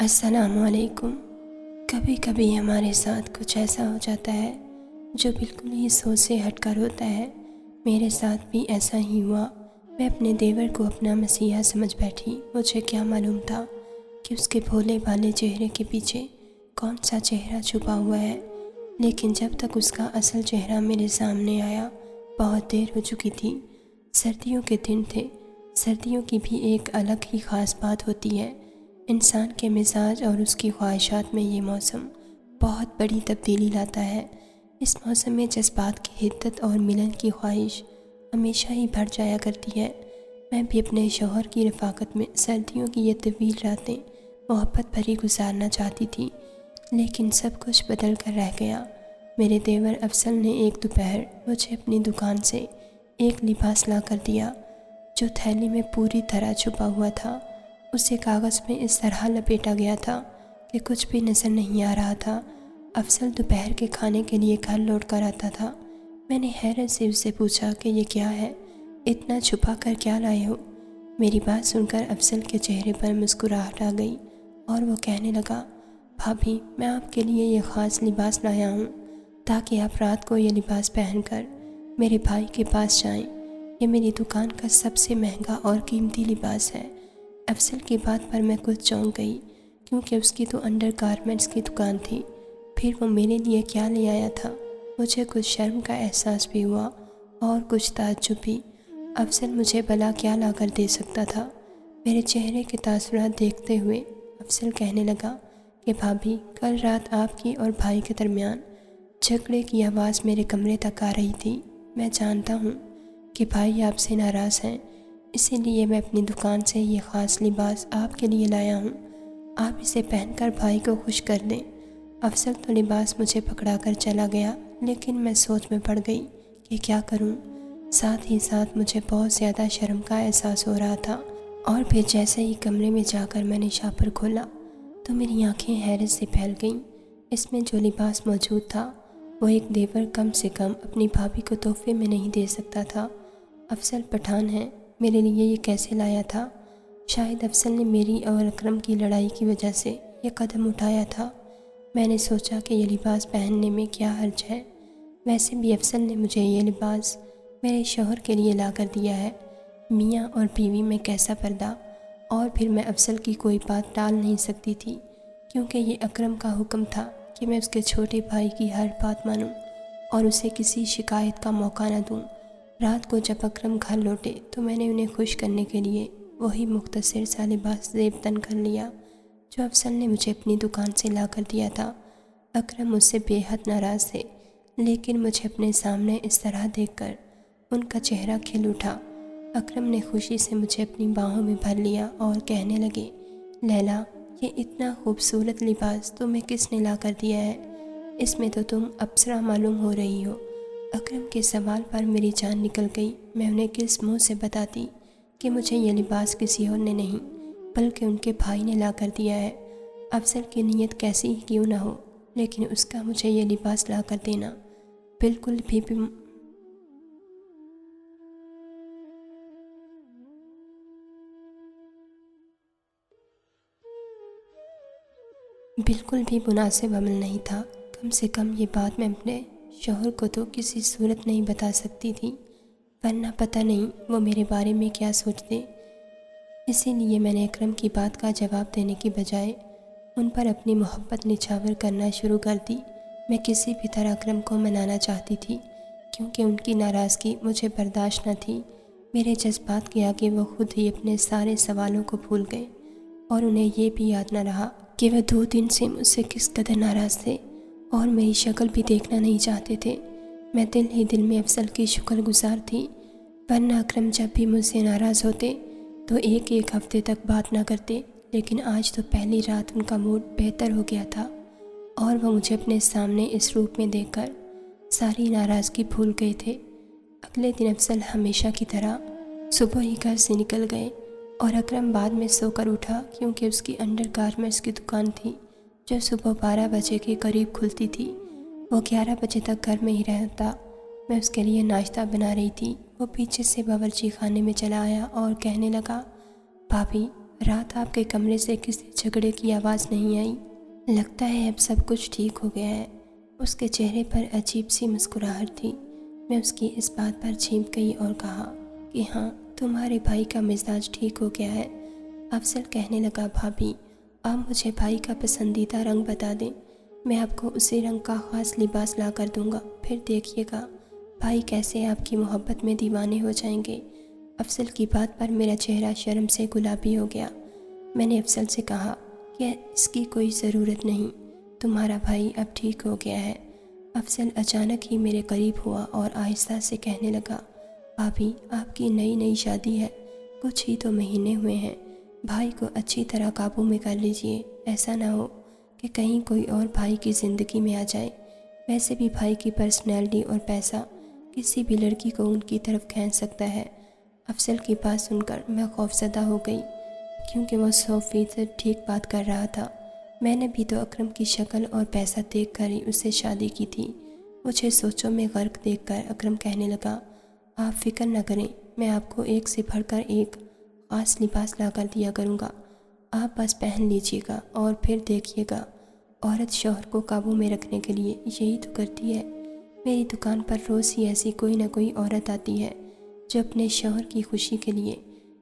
السلام علیکم۔ کبھی کبھی ہمارے ساتھ کچھ ایسا ہو جاتا ہے جو بالکل ہی سوچ سے ہٹ کر ہوتا ہے۔ میرے ساتھ بھی ایسا ہی ہوا۔ میں اپنے دیور کو اپنا مسیحا سمجھ بیٹھی۔ مجھے کیا معلوم تھا کہ اس کے بھولے بھالے چہرے کے پیچھے کون سا چہرہ چھپا ہوا ہے، لیکن جب تک اس کا اصل چہرہ میرے سامنے آیا بہت دیر ہو چکی تھی۔ سردیوں کے دن تھے۔ سردیوں کی بھی ایک الگ ہی خاص بات ہوتی ہے۔ انسان کے مزاج اور اس کی خواہشات میں یہ موسم بہت بڑی تبدیلی لاتا ہے۔ اس موسم میں جذبات کی حدت اور ملن کی خواہش ہمیشہ ہی بڑھ جایا کرتی ہے۔ میں بھی اپنے شوہر کی رفاقت میں سردیوں کی یہ طویل راتیں محبت بھری گزارنا چاہتی تھی، لیکن سب کچھ بدل کر رہ گیا۔ میرے دیور افضل نے ایک دوپہر مجھے اپنی دکان سے ایک لباس لا کر دیا جو تھیلی میں پوری طرح چھپا ہوا تھا۔ اسے کاغذ میں اس طرح لپیٹا گیا تھا کہ کچھ بھی نظر نہیں آ رہا تھا۔ افضل دوپہر کے کھانے کے لیے گھر لوٹ کر آتا تھا۔ میں نے حیرت سے اسے پوچھا کہ یہ کیا ہے، اتنا چھپا کر کیا لائے ہو؟ میری بات سن کر افضل کے چہرے پر مسکراہٹ آ گئی اور وہ کہنے لگا، بھابھی میں آپ کے لیے یہ خاص لباس لایا ہوں تاکہ آپ رات کو یہ لباس پہن کر میرے بھائی کے پاس جائیں۔ یہ میری دکان کا سب سے مہنگا اور قیمتی لباس ہے۔ افضل کی بات پر میں کچھ چونک گئی کیونکہ اس کی تو انڈر گارمنٹس کی دکان تھی۔ پھر وہ میرے لیے کیا لے آیا تھا؟ مجھے کچھ شرم کا احساس بھی ہوا اور کچھ تعجب بھی۔ افضل مجھے بھلا کیا لا کر دے سکتا تھا؟ میرے چہرے کے تاثرات دیکھتے ہوئے افضل کہنے لگا کہ بھابھی کل رات آپ کی اور بھائی کے درمیان جھگڑے کی آواز میرے کمرے تک آ رہی تھی۔ میں جانتا ہوں کہ بھائی آپ سے ناراض ہیں، اسی لیے میں اپنی دکان سے یہ خاص لباس آپ کے لیے لایا ہوں۔ آپ اسے پہن کر بھائی کو خوش کر دیں۔ افضل تو لباس مجھے پکڑا کر چلا گیا، لیکن میں سوچ میں پڑ گئی کہ کیا کروں۔ ساتھ ہی ساتھ مجھے بہت زیادہ شرم کا احساس ہو رہا تھا۔ اور پھر جیسے ہی کمرے میں جا کر میں نے شاپر کھولا تو میری آنکھیں حیرت سے پھیل گئیں۔ اس میں جو لباس موجود تھا وہ ایک دیور کم سے کم اپنی بھابھی کو تحفے میں نہیں دے سکتا تھا۔ افضل پٹھان ہے، میرے لیے یہ کیسے لایا تھا؟ شاید افضل نے میری اور اکرم کی لڑائی کی وجہ سے یہ قدم اٹھایا تھا۔ میں نے سوچا کہ یہ لباس پہننے میں کیا حرج ہے، ویسے بھی افضل نے مجھے یہ لباس میرے شوہر کے لیے لا کر دیا ہے۔ میاں اور بیوی میں کیسا پردہ! اور پھر میں افضل کی کوئی بات ٹال نہیں سکتی تھی کیونکہ یہ اکرم کا حکم تھا کہ میں اس کے چھوٹے بھائی کی ہر بات مانوں اور اسے کسی شکایت کا موقع نہ دوں۔ رات کو جب اکرم گھر لوٹے تو میں نے انہیں خوش کرنے کے لیے وہی مختصر سا لباس زیب تن کر لیا جو افضل نے مجھے اپنی دکان سے لا کر دیا تھا۔ اکرم مجھ سے بے حد ناراض تھے، لیکن مجھے اپنے سامنے اس طرح دیکھ کر ان کا چہرہ کھل اٹھا۔ اکرم نے خوشی سے مجھے اپنی باہوں میں بھر لیا اور کہنے لگے، لیلا یہ اتنا خوبصورت لباس تمہیں کس نے لا کر دیا ہے؟ اس میں تو تم اپسرا معلوم ہو رہی ہو۔ اکرم کے سوال پر میری جان نکل گئی۔ میں انہیں کس منہ سے بتاتی کہ مجھے یہ لباس کسی اور نے نہیں بلکہ ان کے بھائی نے لا کر دیا ہے۔ افضل کی نیت کیسی ہی کیوں نہ ہو، لیکن اس کا مجھے یہ لباس لا کر دینا بالکل بھی مناسب عمل نہیں تھا۔ کم سے کم یہ بات میں اپنے شوہر کو تو کسی صورت نہیں بتا سکتی تھی، ورنہ پتہ نہیں وہ میرے بارے میں کیا سوچتے۔ اسی لیے میں نے اکرم کی بات کا جواب دینے کی بجائے ان پر اپنی محبت نچھاور کرنا شروع کر دی۔ میں کسی بھی طرح اکرم کو منانا چاہتی تھی کیونکہ ان کی ناراضگی مجھے برداشت نہ تھی۔ میرے جذبات کے آگے وہ خود ہی اپنے سارے سوالوں کو بھول گئے اور انہیں یہ بھی یاد نہ رہا کہ وہ 2 دن سے مجھ سے کس قدر ناراض تھے اور میری شکل بھی دیکھنا نہیں چاہتے تھے۔ میں دل ہی دل میں افضل کی شکر گزار تھی، ورنہ اکرم جب بھی مجھ سے ناراض ہوتے تو ایک ہفتے تک بات نہ کرتے، لیکن آج تو پہلی رات ان کا موڈ بہتر ہو گیا تھا اور وہ مجھے اپنے سامنے اس روپ میں دیکھ کر ساری ناراضگی بھول گئے تھے۔ اگلے دن افضل ہمیشہ کی طرح صبح ہی گھر سے نکل گئے اور اکرم بعد میں سو کر اٹھا کیونکہ اس کی انڈر گارمنٹس کی دکان تھی جو صبح 12 بجے کے قریب کھلتی تھی۔ وہ 11 بجے تک گھر میں ہی رہتا۔ میں اس کے لیے ناشتہ بنا رہی تھی، وہ پیچھے سے باورچی خانے میں چلا آیا اور کہنے لگا، بھابھی رات آپ کے کمرے سے کسی جھگڑے کی آواز نہیں آئی۔ لگتا ہے اب سب کچھ ٹھیک ہو گیا ہے۔ اس کے چہرے پر عجیب سی مسکراہٹ تھی۔ میں اس کی اس بات پر چینپ گئی اور کہا کہ ہاں، تمہارے بھائی کا مزاج ٹھیک ہو گیا ہے۔ افضل کہنے لگا، بھابھی آپ مجھے بھائی کا پسندیدہ رنگ بتا دیں، میں آپ کو اسی رنگ کا خاص لباس لا کر دوں گا، پھر دیکھیے گا بھائی کیسے آپ کی محبت میں دیوانے ہو جائیں گے۔ افضل کی بات پر میرا چہرہ شرم سے گلابی ہو گیا۔ میں نے افضل سے کہا کہ اس کی کوئی ضرورت نہیں، تمہارا بھائی اب ٹھیک ہو گیا ہے۔ افضل اچانک ہی میرے قریب ہوا اور آہستہ سے کہنے لگا، بھابھی آپ کی نئی نئی شادی ہے، کچھ ہی تو مہینے ہوئے ہیں، بھائی کو اچھی طرح قابو میں کر لیجئے، ایسا نہ ہو کہ کہیں کوئی اور بھائی کی زندگی میں آ جائے۔ ویسے بھی بھائی کی پرسنالٹی اور پیسہ کسی بھی لڑکی کو ان کی طرف کھینچ سکتا ہے۔ افضل کی بات سن کر میں خوفزدہ ہو گئی، کیونکہ وہ 100% ٹھیک بات کر رہا تھا۔ میں نے بھی تو اکرم کی شکل اور پیسہ دیکھ کر ہی اس سے شادی کی تھی۔ مجھے سوچوں میں غرق دیکھ کر اکرم کہنے لگا، آپ فکر نہ کریں، میں آپ کو ایک سے بڑھ کر ایک خاص لباس لا کر دیا کروں گا، آپ بس پہن لیجئے گا اور پھر دیکھیے گا۔ عورت شوہر کو قابو میں رکھنے کے لیے یہی تو کرتی ہے۔ میری دکان پر روز ہی ایسی کوئی نہ کوئی عورت آتی ہے جو اپنے شوہر کی خوشی کے لیے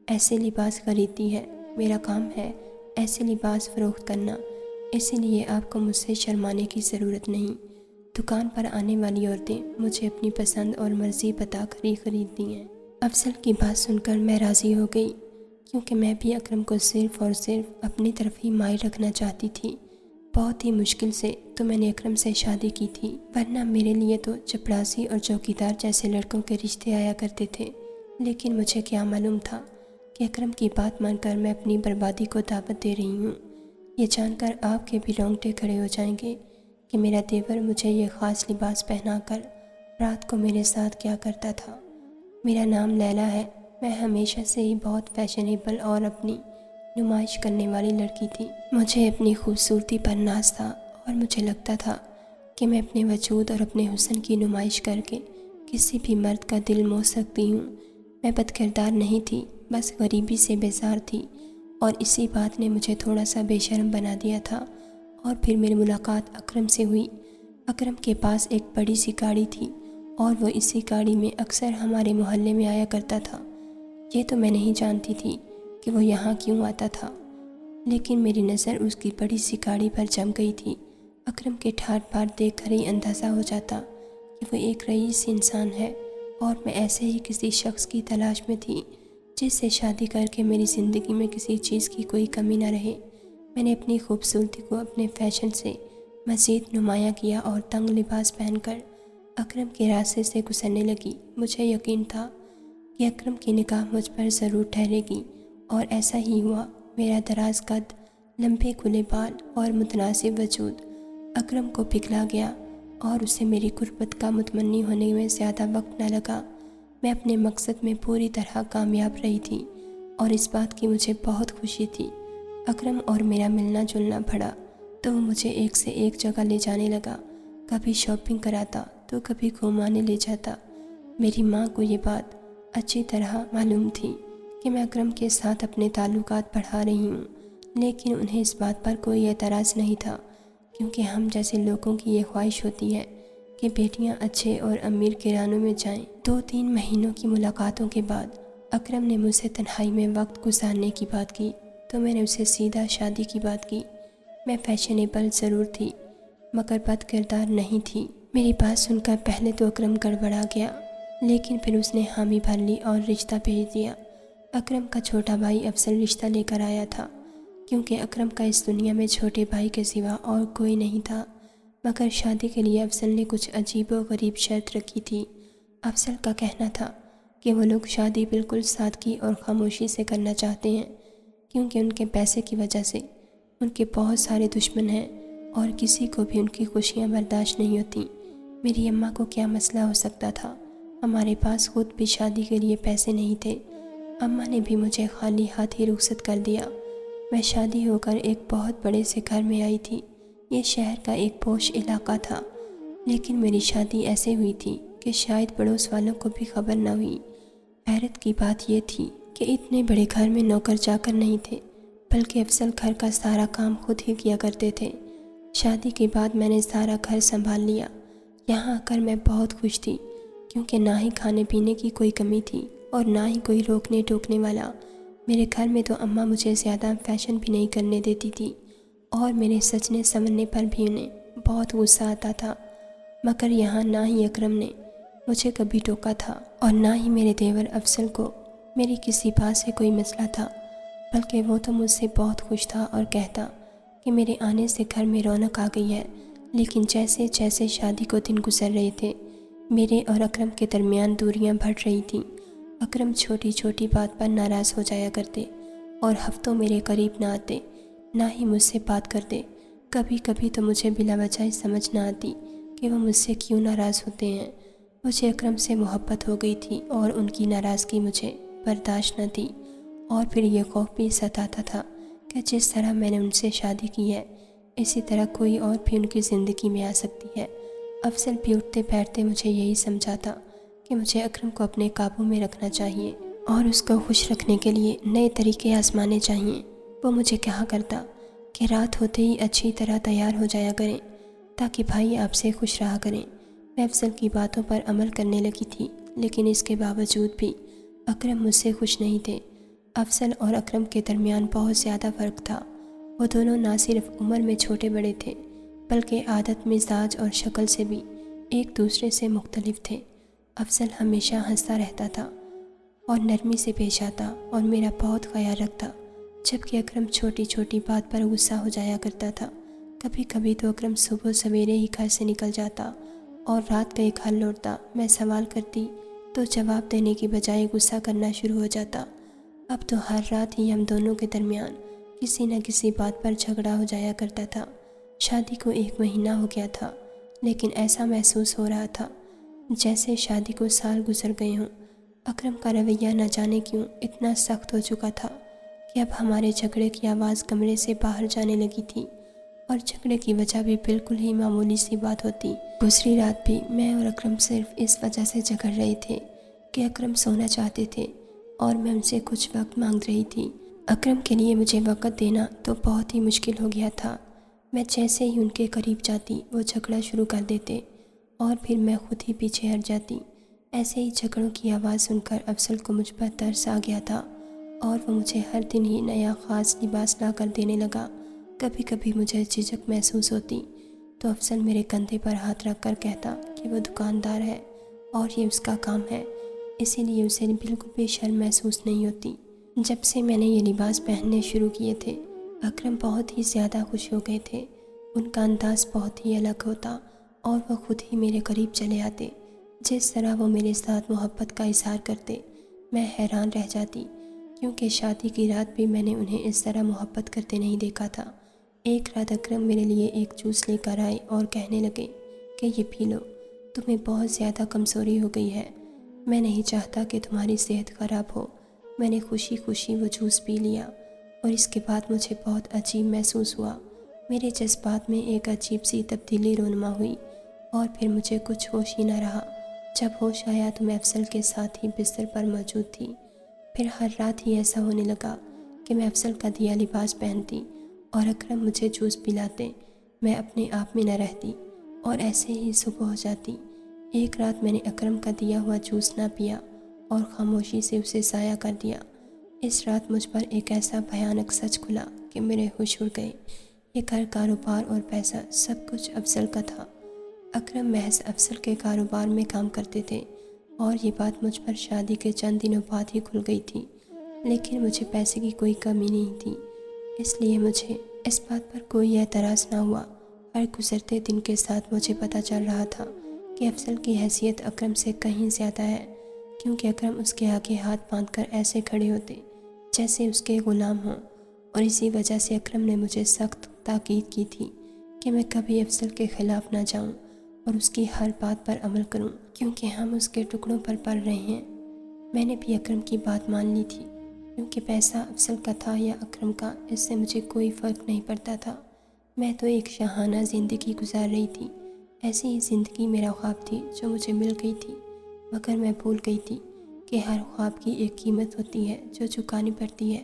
ایسے لباس خریدتی ہے۔ میرا کام ہے ایسے لباس فروخت کرنا، اسی لیے آپ کو مجھ سے شرمانے کی ضرورت نہیں۔ دکان پر آنے والی عورتیں مجھے اپنی پسند اور مرضی بتا کر ہی خریدتی ہیں۔ افضل کی بات سن کر میں راضی ہو گئی، کیونکہ میں بھی اکرم کو صرف اور صرف اپنی طرف ہی مائل رکھنا چاہتی تھی۔ بہت ہی مشکل سے تو میں نے اکرم سے شادی کی تھی، ورنہ میرے لیے تو چپڑاسی اور چوکیدار جیسے لڑکوں کے رشتے آیا کرتے تھے۔ لیکن مجھے کیا معلوم تھا کہ اکرم کی بات مان کر میں اپنی بربادی کو دعوت دے رہی ہوں۔ یہ جان کر آپ کے بھی رونگٹے کھڑے ہو جائیں گے کہ میرا دیور مجھے یہ خاص لباس پہنا کر رات کو میرے ساتھ کیا کرتا تھا۔ میرا نام لیلا ہے، میں ہمیشہ سے ہی بہت فیشنیبل اور اپنی نمائش کرنے والی لڑکی تھی۔ مجھے اپنی خوبصورتی پر ناز تھا اور مجھے لگتا تھا کہ میں اپنے وجود اور اپنے حسن کی نمائش کر کے کسی بھی مرد کا دل موہ سکتی ہوں۔ میں بد کردار نہیں تھی، بس غریبی سے بیزار تھی، اور اسی بات نے مجھے تھوڑا سا بے شرم بنا دیا تھا۔ اور پھر میری ملاقات اکرم سے ہوئی۔ اکرم کے پاس ایک بڑی سی گاڑی تھی اور وہ اسی گاڑی میں اکثر ہمارے محلے میں آیا کرتا تھا۔ یہ تو میں نہیں جانتی تھی کہ وہ یہاں کیوں آتا تھا، لیکن میری نظر اس کی بڑی سی گاڑی پر جم گئی تھی۔ اکرم کے ٹھاٹ بھاٹ دیکھ کر ہی اندازہ ہو جاتا کہ وہ ایک رئیس انسان ہے، اور میں ایسے ہی کسی شخص کی تلاش میں تھی جس سے شادی کر کے میری زندگی میں کسی چیز کی کوئی کمی نہ رہے۔ میں نے اپنی خوبصورتی کو اپنے فیشن سے مزید نمایاں کیا اور تنگ لباس پہن کر اکرم کے راستے سے گزرنے لگی۔ مجھے یقین تھا کہ اکرم کی نگاہ مجھ پر ضرور ٹھہرے گی، اور ایسا ہی ہوا۔ میرا دراز قد، لمبے کھلے بال اور متناسب وجود اکرم کو پگھلا گیا، اور اسے میری قربت کا متمنی ہونے میں زیادہ وقت نہ لگا۔ میں اپنے مقصد میں پوری طرح کامیاب رہی تھی، اور اس بات کی مجھے بہت خوشی تھی۔ اکرم اور میرا ملنا جلنا بڑھا تو وہ مجھے ایک سے ایک جگہ لے جانے لگا، کبھی شاپنگ کراتا تو کبھی گھمانے لے جاتا۔ میری ماں کو یہ بات اچھی طرح معلوم تھی کہ میں اکرم کے ساتھ اپنے تعلقات بڑھا رہی ہوں، لیکن انہیں اس بات پر کوئی اعتراض نہیں تھا، کیونکہ ہم جیسے لوگوں کی یہ خواہش ہوتی ہے کہ بیٹیاں اچھے اور امیر گھرانوں میں جائیں۔ 2-3 مہینوں کی ملاقاتوں کے بعد اکرم نے مجھ سے تنہائی میں وقت گزارنے کی بات کی، تو میں نے اسے سیدھا شادی کی بات کی۔ میں فیشنیبل ضرور تھی، مگر بد کردار نہیں تھی۔ میری بات سن کر پہلے تو اکرم گڑبڑا گیا، لیکن پھر اس نے حامی بھر لی اور رشتہ بھیج دیا۔ اکرم کا چھوٹا بھائی افضل رشتہ لے کر آیا تھا، کیونکہ اکرم کا اس دنیا میں چھوٹے بھائی کے سوا اور کوئی نہیں تھا۔ مگر شادی کے لیے افضل نے کچھ عجیب و غریب شرط رکھی تھی۔ افضل کا کہنا تھا کہ وہ لوگ شادی بالکل سادگی اور خاموشی سے کرنا چاہتے ہیں، کیونکہ ان کے پیسے کی وجہ سے ان کے بہت سارے دشمن ہیں، اور کسی کو بھی ان کی خوشیاں برداشت نہیں ہوتی۔ میری اماں کو کیا مسئلہ ہو سکتا تھا؟ ہمارے پاس خود بھی شادی کے لیے پیسے نہیں تھے۔ اماں نے بھی مجھے خالی ہاتھ ہی رخصت کر دیا۔ میں شادی ہو کر ایک بہت بڑے سے گھر میں آئی تھی۔ یہ شہر کا ایک پوش علاقہ تھا، لیکن میری شادی ایسے ہوئی تھی کہ شاید پڑوس والوں کو بھی خبر نہ ہوئی۔ حیرت کی بات یہ تھی کہ اتنے بڑے گھر میں نوکر چاکر نہیں تھے، بلکہ افضل گھر کا سارا کام خود ہی کیا کرتے تھے۔ شادی کے بعد میں نے سارا گھر سنبھال لیا۔ یہاں آ کر میں بہت خوش تھی، کیونکہ نہ ہی کھانے پینے کی کوئی کمی تھی اور نہ ہی کوئی روکنے ٹوکنے والا۔ میرے گھر میں تو اماں مجھے زیادہ فیشن بھی نہیں کرنے دیتی تھی، اور میرے سجنے سنورنے پر بھی انہیں بہت غصہ آتا تھا۔ مگر یہاں نہ ہی اکرم نے مجھے کبھی ٹوکا تھا اور نہ ہی میرے دیور افضل کو میری کسی بات سے کوئی مسئلہ تھا، بلکہ وہ تو مجھ سے بہت خوش تھا اور کہتا کہ میرے آنے سے گھر میں رونق آ گئی ہے۔ لیکن جیسے جیسے شادی کو دن گزر رہے تھے، میرے اور اکرم کے درمیان دوریاں بڑھ رہی تھیں۔ اکرم چھوٹی چھوٹی بات پر ناراض ہو جایا کرتے اور ہفتوں میرے قریب نہ آتے، نہ ہی مجھ سے بات کرتے۔ کبھی کبھی تو مجھے بلا وجہ سمجھ نہ آتی کہ وہ مجھ سے کیوں ناراض ہوتے ہیں۔ مجھے اکرم سے محبت ہو گئی تھی اور ان کی ناراضگی مجھے برداشت نہ تھی، اور پھر یہ خوف بھی ستاتا تھا کہ جس طرح میں نے ان سے شادی کی ہے، اسی طرح کوئی اور بھی ان کی زندگی میں آ سکتی ہے۔ افضل بھی اٹھتے بیٹھتے مجھے یہی سمجھاتا کہ مجھے اکرم کو اپنے قابو میں رکھنا چاہیے اور اس کو خوش رکھنے کے لیے نئے طریقے آزمانے چاہیے۔ وہ مجھے کہا کرتا کہ رات ہوتے ہی اچھی طرح تیار ہو جایا کریں تاکہ بھائی آپ سے خوش رہا کریں۔ میں افضل کی باتوں پر عمل کرنے لگی تھی، لیکن اس کے باوجود بھی اکرم مجھ سے خوش نہیں تھے۔ افضل اور اکرم کے درمیان بہت زیادہ فرق تھا۔ وہ دونوں نہ صرف عمر میں چھوٹے بڑے تھے، بلکہ عادت، مزاج اور شکل سے بھی ایک دوسرے سے مختلف تھے۔ افضل ہمیشہ ہنستا رہتا تھا اور نرمی سے پیش آتا اور میرا بہت خیال رکھتا، جبکہ اکرم چھوٹی چھوٹی بات پر غصہ ہو جایا کرتا تھا۔ کبھی کبھی تو اکرم صبح سویرے ہی گھر سے نکل جاتا اور رات گئے گھر لوٹتا۔ میں سوال کرتی تو جواب دینے کی بجائے غصہ کرنا شروع ہو جاتا۔ اب تو ہر رات ہی ہم دونوں کے درمیان کسی نہ کسی بات پر جھگڑا ہو جایا کرتا تھا۔ شادی کو 1 مہینہ ہو گیا تھا، لیکن ایسا محسوس ہو رہا تھا جیسے شادی کو سال گزر گئے ہوں۔ اکرم کا رویہ نہ جانے کیوں اتنا سخت ہو چکا تھا کہ اب ہمارے جھگڑے کی آواز کمرے سے باہر جانے لگی تھی، اور جھگڑے کی وجہ بھی بالکل ہی معمولی سی بات ہوتی۔ دوسری رات بھی میں اور اکرم صرف اس وجہ سے جھگڑ رہے تھے کہ اکرم سونا چاہتے تھے اور میں ان سے کچھ وقت مانگ رہی تھی۔ اکرم کے لیے مجھے وقت دینا تو بہت ہی مشکل ہو گیا تھا۔ میں جیسے ہی ان کے قریب جاتی وہ جھگڑا شروع کر دیتے اور پھر میں خود ہی پیچھے ہٹ جاتی۔ ایسے ہی جھگڑوں کی آواز سن کر افضل کو مجھ پر ترس آ گیا تھا اور وہ مجھے ہر دن ہی نیا خاص لباس لا کر دینے لگا۔ کبھی کبھی مجھے جھجک محسوس ہوتی تو افضل میرے کندھے پر ہاتھ رکھ کر کہتا کہ وہ دکاندار ہے اور یہ اس کا کام ہے، اسی لیے اسے بالکل بھی شرم محسوس نہیں ہوتی۔ جب سے میں نے یہ لباس پہننے شروع کیے تھے، اکرم بہت ہی زیادہ خوش ہو گئے تھے۔ ان کا انداز بہت ہی الگ ہوتا اور وہ خود ہی میرے قریب چلے آتے۔ جس طرح وہ میرے ساتھ محبت کا اظہار کرتے، میں حیران رہ جاتی، کیونکہ شادی کی رات بھی میں نے انہیں اس طرح محبت کرتے نہیں دیکھا تھا۔ ایک رات اکرم میرے لیے ایک جوس لے کر آئے اور کہنے لگے کہ یہ پی لو، تمہیں بہت زیادہ کمزوری ہو گئی ہے، میں نہیں چاہتا کہ تمہاری صحت خراب ہو۔ میں نے خوشی خوشی وہ جوس پی لیا اور اس کے بعد مجھے بہت عجیب محسوس ہوا۔ میرے جذبات میں ایک عجیب سی تبدیلی رونما ہوئی اور پھر مجھے کچھ ہوش ہی نہ رہا۔ جب ہوش آیا تو میں افضل کے ساتھ ہی بستر پر موجود تھی۔ پھر ہر رات ہی ایسا ہونے لگا کہ میں افضل کا دیا لباس پہنتی اور اکرم مجھے جوس پلاتے۔ میں اپنے آپ میں نہ رہتی اور ایسے ہی صبح ہو جاتی۔ ایک رات میں نے اکرم کا دیا ہوا جوس نہ پیا اور خاموشی سے اسے ضائع کر دیا۔ اس رات مجھ پر ایک ایسا بھیانک سچ کھلا کہ میرے ہوش اڑ گئے۔ یہ گھر، کاروبار اور پیسہ سب کچھ افضل کا تھا۔ اکرم محض افضل کے کاروبار میں کام کرتے تھے اور یہ بات مجھ پر شادی کے چند دنوں بعد ہی کھل گئی تھی، لیکن مجھے پیسے کی کوئی کمی نہیں تھی، اس لیے مجھے اس بات پر کوئی اعتراض نہ ہوا۔ ہر گزرتے دن کے ساتھ مجھے پتہ چل رہا تھا کہ افضل کی حیثیت اکرم سے کہیں زیادہ ہے، کیونکہ اکرم اس کے آگے ہاتھ باندھ کر ایسے کھڑے ہوتے جیسے اس کے غلام ہوں، اور اسی وجہ سے اکرم نے مجھے سخت تاکید کی تھی کہ میں کبھی افضل کے خلاف نہ جاؤں اور اس کی ہر بات پر عمل کروں، کیونکہ ہم اس کے ٹکڑوں پر پل رہے ہیں۔ میں نے بھی اکرم کی بات مان لی تھی، کیونکہ پیسہ افضل کا تھا یا اکرم کا، اس سے مجھے کوئی فرق نہیں پڑتا تھا۔ میں تو ایک شاہانہ زندگی گزار رہی تھی۔ ایسی ہی زندگی میرا خواب تھی جو مجھے مل گئی تھی، مگر میں بھول گئی تھی کہ ہر خواب کی ایک قیمت ہوتی ہے جو چکانی پڑتی ہے،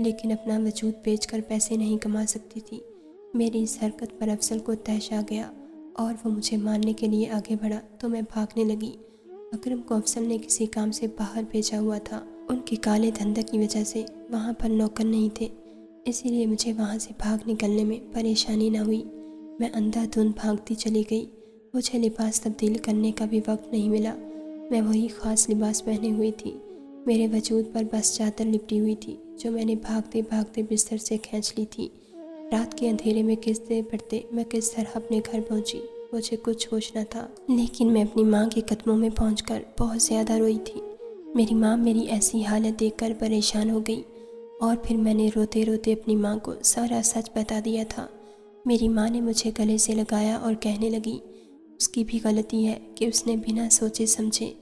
لیکن اپنا وجود بیچ کر پیسے نہیں کما سکتی تھی۔ میری اس حرکت پر افضل کو طیش آ گیا اور وہ مجھے مارنے کے لیے آگے بڑھا تو میں بھاگنے لگی۔ اکرم کو افضل نے کسی کام سے باہر بھیجا ہوا تھا۔ ان کے کالے دھندے کی وجہ سے وہاں پر نوکر نہیں تھے، اسی لیے مجھے وہاں سے بھاگ نکلنے میں پریشانی نہ ہوئی۔ میں اندھا دھند بھاگتی چلی گئی۔ مجھے لباس تبدیل کرنے کا بھی وقت نہیں ملا۔ میں وہی خاص لباس پہنے ہوئی تھی۔ میرے وجود پر بس چادر لپٹی ہوئی تھی جو میں نے بھاگتے بھاگتے بستر سے کھینچ لی تھی۔ رات کے اندھیرے میں کستے پڑھتے میں کس طرح اپنے گھر پہنچی، مجھے کچھ ہوش نہ تھا، لیکن میں اپنی ماں کے قدموں میں پہنچ کر بہت زیادہ روئی تھی۔ میری ماں میری ایسی حالت دیکھ کر پریشان ہو گئی اور پھر میں نے روتے روتے اپنی ماں کو سارا سچ بتا دیا تھا۔ میری ماں نے مجھے گلے سے لگایا اور کہنے لگی اس کی بھی غلطی ہے کہ اس نے بنا سوچے سمجھے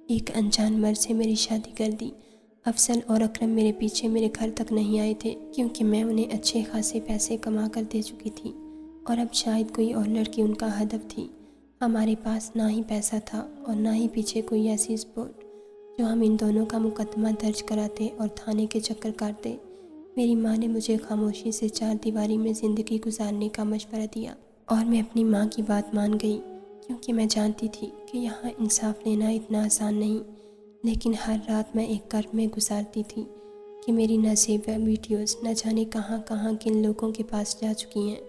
ایک انجان مرد سے میری شادی کر دی۔ افضل اور اکرم میرے پیچھے میرے گھر تک نہیں آئے تھے کیونکہ میں انہیں اچھے خاصے پیسے کما کر دے چکی تھی اور اب شاید کوئی اور لڑکی ان کا ہدف تھی۔ ہمارے پاس نہ ہی پیسہ تھا اور نہ ہی پیچھے کوئی ایسی سپورٹ جو ہم ان دونوں کا مقدمہ درج کراتے اور تھانے کے چکر کاٹتے۔ میری ماں نے مجھے خاموشی سے چار دیواری میں زندگی گزارنے کا مشورہ دیا اور میں اپنی ماں کی بات مان گئی کیونکہ میں جانتی تھی کہ یہاں انصاف لینا اتنا آسان نہیں۔ لیکن ہر رات میں ایک کرب میں گزارتی تھی کہ میری نازیبہ ویڈیوز نہ جانے کہاں کہاں کن لوگوں کے پاس جا چکی ہیں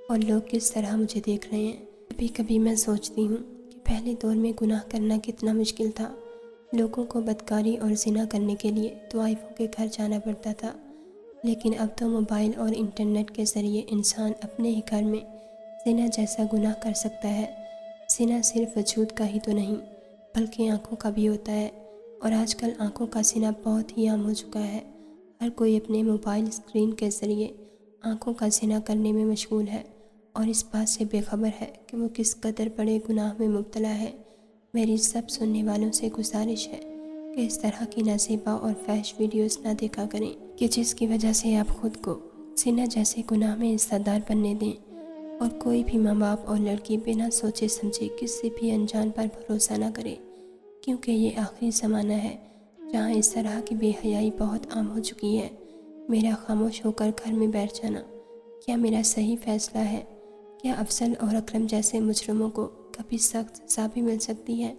اور لوگ کس طرح مجھے دیکھ رہے ہیں۔ کبھی کبھی میں سوچتی ہوں کہ پہلے دور میں گناہ کرنا کتنا مشکل تھا۔ لوگوں کو بدکاری اور زنا کرنے کے لیے طوائفوں کے گھر جانا پڑتا تھا، لیکن اب تو موبائل اور انٹرنیٹ کے ذریعے انسان اپنے ہی گھر میں زنا جیسا گناہ کر سکتا ہے۔ زنا صرف وجود کا ہی تو نہیں بلکہ آنکھوں کا بھی ہوتا ہے، اور آج کل آنکھوں کا زنا بہت ہی عام ہو چکا ہے۔ ہر کوئی اپنے موبائل اسکرین کے ذریعے آنکھوں کا زنا کرنے میں مشغول ہے اور اس بات سے بے خبر ہے کہ وہ کس قدر بڑے گناہ میں مبتلا ہے۔ میری سب سننے والوں سے گزارش ہے کہ اس طرح کی نازیبہ اور فحش ویڈیوز نہ دیکھا کریں کہ جس کی وجہ سے آپ خود کو زنا جیسے گناہ میں حصہ دار بننے دیں، اور کوئی بھی ماں باپ اور لڑکی بنا سوچے سمجھے کسی بھی انجان پر بھروسہ نہ کرے، کیونکہ یہ آخری زمانہ ہے جہاں اس طرح کی بے حیائی بہت عام ہو چکی ہے۔ میرا خاموش ہو کر گھر میں بیٹھ جانا کیا میرا صحیح فیصلہ ہے؟ کیا افضل اور اکرم جیسے مجرموں کو کبھی سخت سزا بھی مل سکتی ہے؟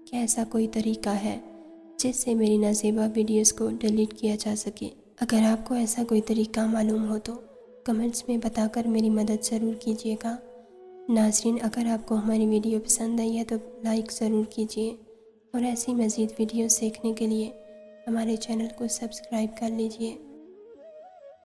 کیا ایسا کوئی طریقہ ہے جس سے میری نازیبہ ویڈیوز کو ڈیلیٹ کیا جا سکے؟ اگر آپ کو ایسا کوئی طریقہ معلوم ہو تو کمنٹس میں بتا کر میری مدد ضرور کیجیے گا۔ ناظرین، اگر آپ کو ہماری ویڈیو پسند آئی ہے تو لائک ضرور کیجیے اور ایسی مزید ویڈیوز دیکھنے کے لیے ہمارے چینل کو سبسکرائب کر لیجیے۔